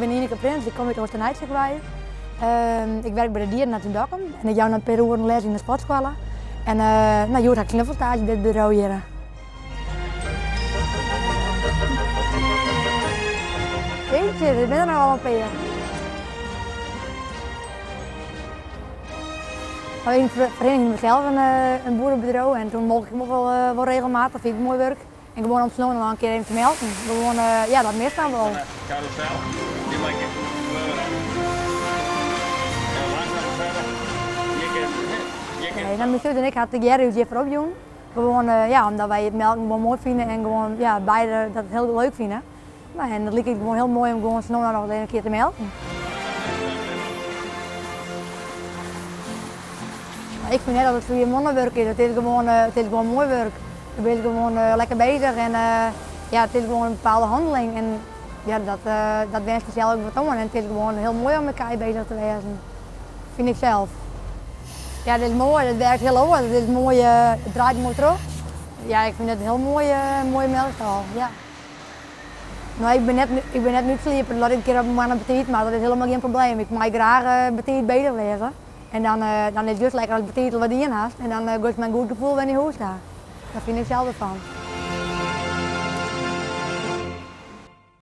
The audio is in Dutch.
ben Ineke Prins, ik kom uit Oostenrijkse. Ik werk bij de dierenarts in Dokkum en ik jou een per uur les in de sportschool. En nou, Jood had knuffelstage bij dit bureau hier. Jeetje, ik ben er nog wel een paar. In de vereniging mezelf een boerenbureau en toen mocht ik ook wel regelmatig, vind ik mooi werk. En gewoon om snel nog een keer even te melken. Gewoon, ja, dat mist dan wel. Carousel, die maak je kleuren. En langzaam verder. Nee, dan mijn zus en ik hadden Gerry even opdoen. Gewoon, ja, omdat wij het melken gewoon mooi vinden en gewoon, ja, beide dat heel leuk vinden. Nou, en dat liep ik gewoon heel mooi om gewoon snel nog een keer te melken. Ik vind net dat het voor je mannenwerk is. Het is gewoon mooi werk. Je bent gewoon lekker bezig en ja, het is gewoon een bepaalde handeling. En ja, dat wens ik zelf ook wat om. En het is gewoon heel mooi om elkaar bezig te wezen. Vind ik zelf. Ja, dit is mooi, het werkt heel goed. Het is mooi, het draait mooi terug. Ja, ik vind het een heel mooi melkstal. Ja. Nou, ik ben net niet sliepen, laat ik een keer op mijn appetijt, maar dat is helemaal geen probleem. Ik mag graag appetijt bezig wezen. En dan is het dus lekker als het appetijt wat in haast. En dan gaat mijn goed gevoel wanneer je huis gaat. Daar vind ik zelf van.